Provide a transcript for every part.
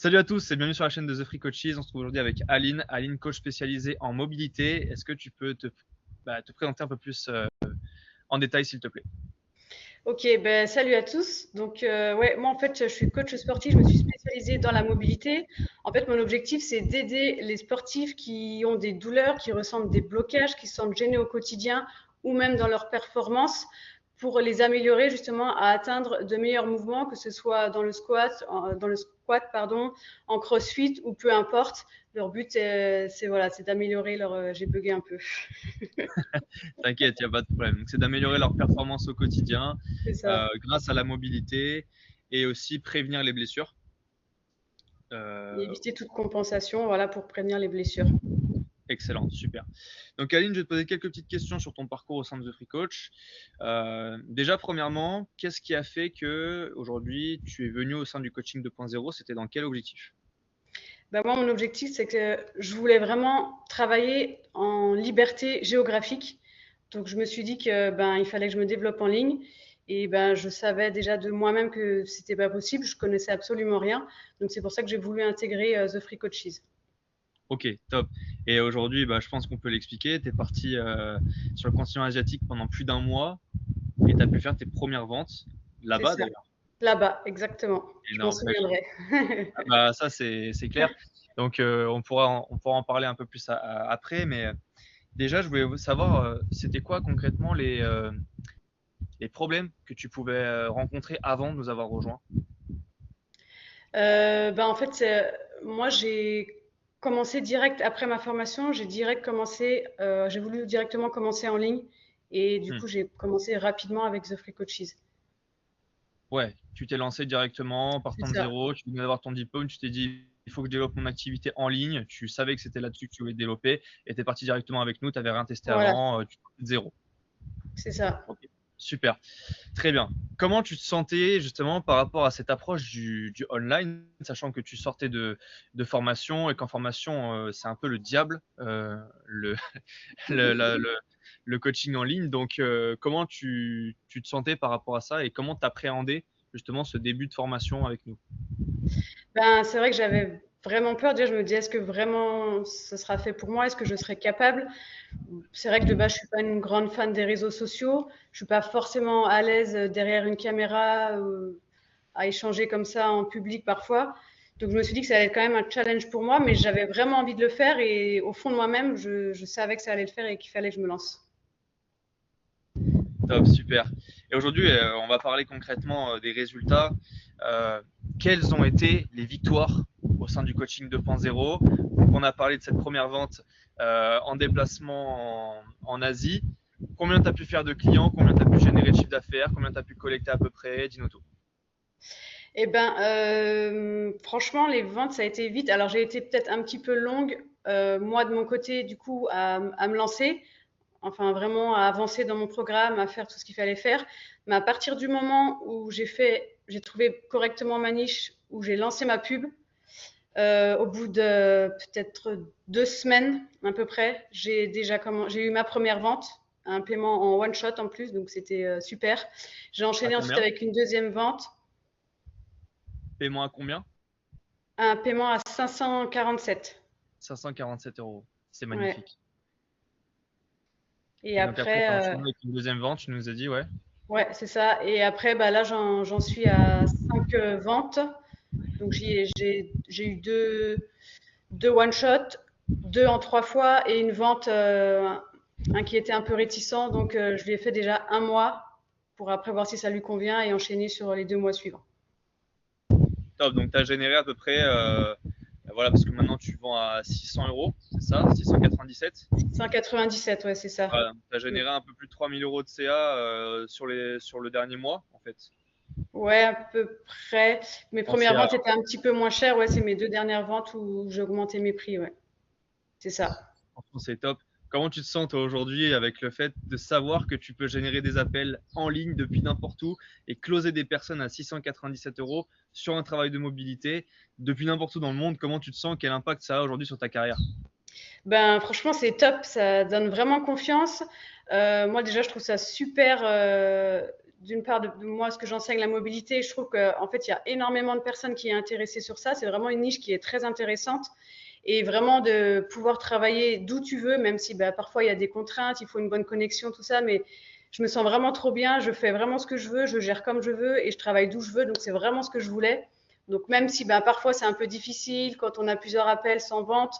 Salut à tous et bienvenue sur la chaîne de The Free Coaches. On se trouve aujourd'hui avec Aline. Aline, coach spécialisée en mobilité. Est-ce que tu peux te présenter un peu plus en détail, s'il te plaît? Ok, ben, salut à tous. Donc, ouais, moi, en fait, je suis coach sportif. Je me suis spécialisée dans la mobilité. En fait, mon objectif, c'est d'aider les sportifs qui ont des douleurs, qui ressentent des blocages, qui se sentent gênés au quotidien ou même dans leur performance pour les améliorer justement à atteindre de meilleurs mouvements, que ce soit dans le squat, en crossfit ou peu importe. Leur but, voilà, c'est d'améliorer leur. J'ai bugué un peu. T'inquiète, il n'y a pas de problème. Donc, c'est d'améliorer leur performance au quotidien C'est ça. grâce à la mobilité et aussi prévenir les blessures. Et Euh, éviter toute compensation, voilà, pour prévenir les blessures. Excellent, super. Donc Aline, je vais te poser quelques petites questions sur ton parcours au sein de The Free Coach. Déjà, premièrement, qu'est-ce qui a fait que aujourd'hui tu es venu au sein du coaching 2.0? C'était dans quel objectif? Ben moi, mon objectif, c'est que je voulais vraiment travailler en liberté géographique. Donc, je me suis dit que il fallait que je me développe en ligne. Et ben, je savais déjà de moi-même que c'était pas possible. Je connaissais absolument rien. Donc, c'est pour ça que j'ai voulu intégrer The Free Coaches. Ok, top. Et aujourd'hui, je pense qu'on peut l'expliquer. Tu es parti sur le continent asiatique pendant plus d'un mois et tu as pu faire tes premières ventes C'est là-bas ça. d'ailleurs. Là-bas, exactement. Je m'en Énorme. souviendrai. Ça, c'est clair. Donc, on pourra en parler un peu plus après. Mais déjà, je voulais savoir, c'était quoi concrètement les problèmes que tu pouvais rencontrer avant de nous avoir rejoints? En fait, moi, j'ai commencé direct après ma formation. J'ai voulu directement commencer en ligne. Et du Hmm. coup, j'ai commencé rapidement avec The Free Coaches. Ouais, tu t'es lancé directement, C'est partant de ça. zéro, tu venais d'avoir ton diplôme, tu t'es dit, il faut que je développe mon activité en ligne, tu savais que c'était là-dessus que tu voulais développer, et tu es parti directement avec nous, tu n'avais rien testé Voilà, avant, tu partais de zéro. c'est ça. Ok, super, très bien. Comment tu te sentais justement par rapport à cette approche du online, sachant que tu sortais de formation et qu'en formation, c'est un peu le diable, le, la- le- le coaching en ligne. Donc, comment tu te sentais par rapport à ça et comment t'appréhendais justement ce début de formation avec nous? C'est vrai que j'avais vraiment peur. Déjà, je me disais, est-ce que vraiment ce sera fait pour moi? Est-ce que je serai capable? C'est vrai que de base, je suis pas une grande fan des réseaux sociaux. Je suis pas forcément à l'aise derrière une caméra à échanger comme ça en public parfois. Donc, je me suis dit que ça allait être quand même un challenge pour moi, mais j'avais vraiment envie de le faire et au fond de moi-même, je savais que ça allait le faire et qu'il fallait que je me lance. Top, super. Et aujourd'hui, on va parler concrètement des résultats. Euh, Quelles ont été les victoires au sein du coaching 2.0? Donc, on a parlé de cette première vente en déplacement en Asie. Combien tu as pu faire de clients? Combien tu as pu générer de chiffre d'affaires? Combien tu as pu collecter à peu près? Dis-nous tout. Franchement, les ventes, ça a été vite. Alors, j'ai été peut-être un petit peu longue, moi, de mon côté, du coup, à me lancer, enfin, vraiment à avancer dans mon programme, à faire tout ce qu'il fallait faire. Mais à partir du moment où j'ai trouvé correctement ma niche, où j'ai lancé ma pub, au bout de peut-être 2 semaines à peu près, j'ai eu ma première vente, un paiement en one shot en plus, donc c'était super. J'ai À enchaîné ensuite combien? avec une deuxième vente, Paiement à combien? un paiement à 547. 547 euros. C'est Ouais. magnifique. Et Et donc après, tu as après, enchaîné avec une deuxième vente, tu nous as dit, ouais. ouais, c'est ça. Et après, là, j'en suis à 5 ventes. Donc, j'ai eu deux one-shot, deux en 3 fois et une vente, un qui était un peu réticent. Donc, je lui ai fait déjà un mois pour après voir si ça lui convient et enchaîner sur les 2 mois suivants. Top. Donc tu as généré à peu près, voilà, parce que maintenant tu vends à 600 euros, c'est ça? 697. 197, ouais, c'est ça. Voilà, tu as Mm. généré un peu plus de 3000 euros de CA sur le dernier mois, en fait. Ouais, à peu près. Mes En premières CA. ventes étaient un petit peu moins chères. Ouais, c'est mes 2 dernières ventes où j'ai augmenté mes prix. Ouais, c'est ça. Franchement, c'est top. Comment tu te sens toi aujourd'hui avec le fait de savoir que tu peux générer des appels en ligne depuis n'importe où et closer des personnes à 697 euros sur un travail de mobilité depuis n'importe où dans le monde? Comment tu te sens? Quel impact ça a aujourd'hui sur ta carrière? Franchement, c'est top, ça donne vraiment confiance. Moi, déjà, je trouve ça super. d'une part de moi, ce que j'enseigne, la mobilité, je trouve qu'en fait, il y a énormément de personnes qui sont intéressées sur ça. C'est vraiment une niche qui est très intéressante. Et vraiment de pouvoir travailler d'où tu veux, même si bah, parfois il y a des contraintes, il faut une bonne connexion, tout ça, mais je me sens vraiment trop bien, je fais vraiment ce que je veux, je gère comme je veux et je travaille d'où je veux, donc c'est vraiment ce que je voulais. Donc même si bah, parfois c'est un peu difficile, quand on a plusieurs appels sans vente,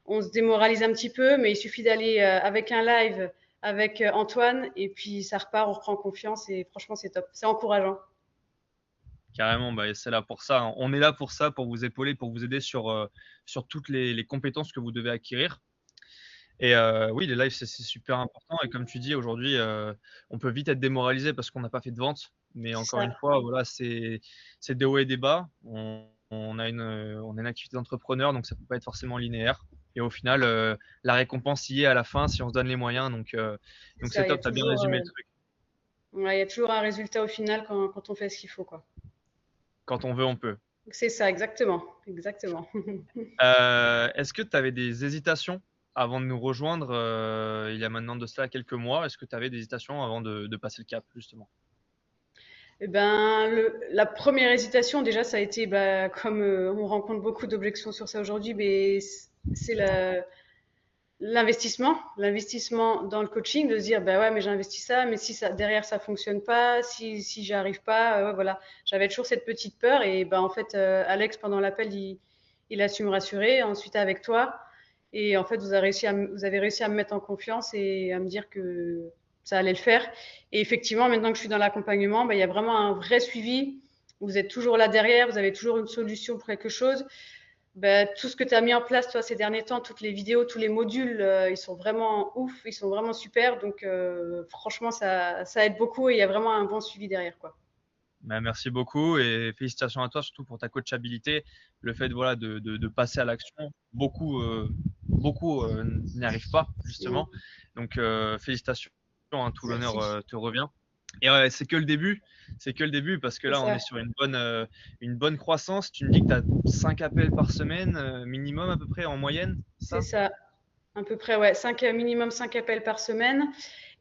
on se démoralise un petit peu, mais il suffit d'aller avec un live avec Antoine et puis ça repart, on reprend confiance et franchement c'est top, c'est encourageant. Carrément, bah, c'est là pour ça. On est là pour ça, pour vous épauler, pour vous aider sur toutes les compétences que vous devez acquérir. Et oui, les lives, c'est super important. Et comme tu dis, aujourd'hui, on peut vite être démoralisé parce qu'on n'a pas fait de vente. Mais C'est encore ça, une fois, voilà, c'est des hauts et des bas. On a une activité d'entrepreneur, donc ça peut pas être forcément linéaire. Et au final, la récompense y est à la fin si on se donne les moyens. c'est Donc c'est ça, top, tu as bien résumé le truc. ouais, il y a toujours un résultat au final quand on fait ce qu'il faut, quoi. Quand on veut, on peut. C'est ça, exactement, exactement. Est-ce que tu avais des hésitations avant de nous rejoindre il y a maintenant de cela quelques mois? Est-ce que tu avais des hésitations avant de passer le cap, justement? Eh ben, la première hésitation, déjà, ça a été, bah, comme on rencontre beaucoup d'objections sur ça aujourd'hui, mais c'est l'investissement dans le coaching, de se dire, bah ouais, mais j'ai investi ça, mais si ça, derrière ça fonctionne pas, si j'y arrive pas, ouais, voilà. J'avais toujours cette petite peur et bah, en fait, Alex, pendant l'appel, il a su me rassurer. Ensuite, avec toi, et en fait, vous avez réussi à me mettre en confiance et à me dire que ça allait le faire. Et effectivement, maintenant que je suis dans l'accompagnement, bah, il y a vraiment un vrai suivi. Vous êtes toujours là derrière, vous avez toujours une solution pour quelque chose. Bah, tout ce que tu as mis en place toi ces derniers temps, toutes les vidéos, tous les modules, ils sont vraiment ouf, ils sont vraiment super. Donc franchement, ça aide beaucoup et il y a vraiment un bon suivi derrière, quoi. Bah, merci beaucoup et félicitations à toi, surtout pour ta coachabilité. Le fait voilà, de passer à l'action, beaucoup n'y arrivent pas, Mm. justement. Donc, félicitations, hein, tout l'honneur Merci. te revient. Et c'est que le début, c'est que le début parce que C'est là, on ça, est sur une bonne croissance. Tu me dis que tu as 5 appels par semaine, minimum à peu près en moyenne, c'est c'est ça? ça. À peu près, ouais, minimum 5 appels par semaine.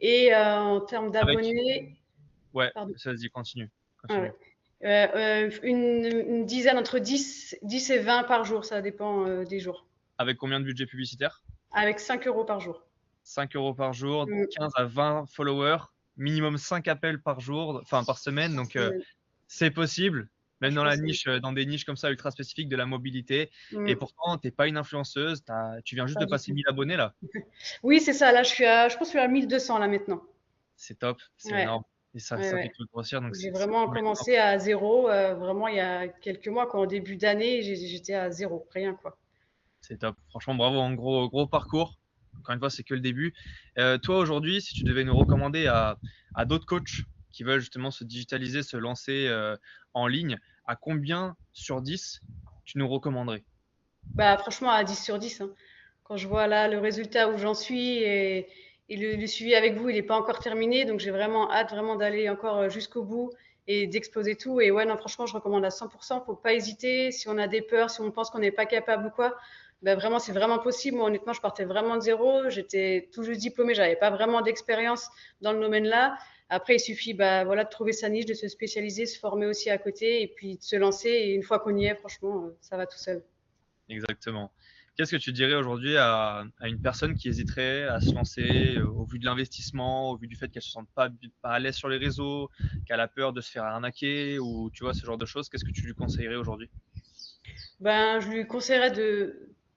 Et en termes Avec, d'abonnés, ouais, pardon, ça se dit, continue, ah ouais. continue. Une dizaine, entre 10 et 20 par jour, ça dépend des jours. Avec combien de budget publicitaire? Avec 5 euros par jour. 5 € par jour, Mm. 15 à 20 followers, minimum 5 appels par jour, enfin par semaine. Par Donc semaine. c'est possible, même dans Franchement, la c'est. niche, dans des niches comme ça ultra spécifiques de la mobilité. Et Mm. pourtant, t'es pas une influenceuse, tu viens juste Pas de du passer tout. 1000 abonnés là. Oui, c'est ça. Là, je pense que je suis à 1200 là maintenant. C'est top, c'est Ouais, énorme. Et ça, ouais, ça fait ouais. que grossir, donc J'ai c'est vraiment vraiment énorme. commencé à zéro, vraiment il y a quelques mois, quoi. En début d'année, j'étais à zéro, rien, quoi. C'est top. Franchement, bravo, un gros parcours. Encore une fois, c'est que le début. Toi, aujourd'hui, si tu devais nous recommander à d'autres coachs qui veulent justement se digitaliser, se lancer en ligne, à combien sur 10 tu nous recommanderais? Bah, franchement, à 10 sur 10, hein. Quand je vois là le résultat où j'en suis et le suivi avec vous, il n'est pas encore terminé, donc j'ai vraiment hâte vraiment d'aller encore jusqu'au bout et d'exploser tout. Et ouais, non, franchement, je recommande à 100%. Faut pas hésiter. Si on a des peurs, si on pense qu'on n'est pas capable ou quoi, bah vraiment, c'est vraiment possible. Moi, honnêtement, je partais vraiment de zéro. J'étais tout juste diplômée, j'avais pas vraiment d'expérience dans le domaine là. Après, il suffit bah, voilà, de trouver sa niche, de se spécialiser, se former aussi à côté et puis de se lancer. Et une fois qu'on y est, franchement, ça va tout seul. Exactement. Qu'est-ce que tu dirais aujourd'hui à une personne qui hésiterait à se lancer au vu de l'investissement, au vu du fait qu'elle se sente pas à l'aise sur les réseaux, qu'elle a peur de se faire arnaquer ou tu vois ce genre de choses? Qu'est-ce que tu lui conseillerais aujourd'hui? Ben, je lui conseillerais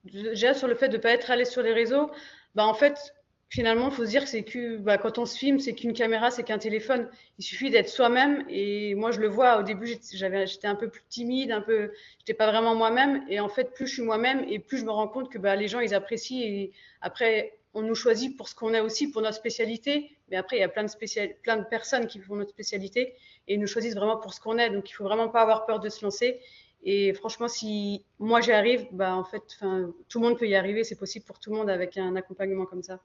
déjà sur le fait de ne pas être allé sur les réseaux. Ben, en fait, finalement, il faut se dire que c'est que bah, quand on se filme, c'est qu'une caméra, c'est qu'un téléphone. Il suffit d'être soi-même. Et moi, je le vois. Au début, j'étais un peu plus timide, j'étais pas vraiment moi-même. Et en fait, plus je suis moi-même, et plus je me rends compte que bah, les gens, ils apprécient. Et après, on nous choisit pour ce qu'on est aussi, pour notre spécialité. Mais après, il y a plein de personnes qui font notre spécialité et ils nous choisissent vraiment pour ce qu'on est. Donc, il faut vraiment pas avoir peur de se lancer. Et franchement, si moi j'y arrive, bah en fait, tout le monde peut y arriver. C'est possible pour tout le monde avec un accompagnement comme ça.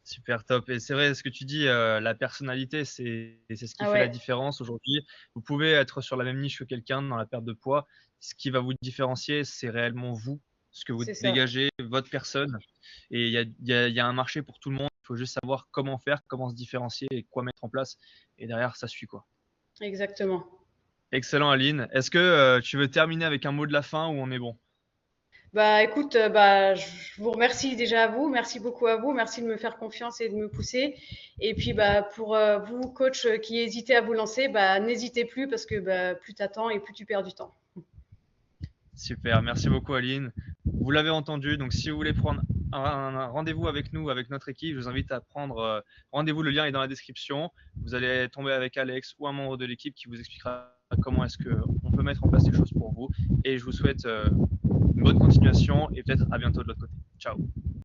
Super top. Et c'est vrai, ce que tu dis, la personnalité, c'est ce qui Ah fait la ouais, différence aujourd'hui. Vous pouvez être sur la même niche que quelqu'un dans la perte de poids. Ce qui va vous différencier, c'est réellement vous. ce que vous c'est ça. dégagez, votre personne. Et il y a un marché pour tout le monde. Il faut juste savoir comment faire, comment se différencier et quoi mettre en place. Et derrière, ça suit quoi. Exactement. Excellent, Aline. Est-ce que tu veux terminer avec un mot de la fin ou on est bon? Bah écoute, bah, je vous remercie déjà à vous, merci beaucoup à vous, merci de me faire confiance et de me pousser. Et puis bah, pour vous, coach, qui hésitez à vous lancer, bah, n'hésitez plus parce que bah, plus tu attends et plus tu perds du temps. Super, merci beaucoup Aline. Vous l'avez entendu, donc si vous voulez prendre un rendez-vous avec nous, avec notre équipe, je vous invite à prendre rendez-vous, le lien est dans la description. Vous allez tomber avec Alex ou un membre de l'équipe qui vous expliquera comment est-ce qu'on peut mettre en place les choses pour vous. Et je vous souhaite une bonne continuation et peut-être à bientôt de l'autre côté. Ciao.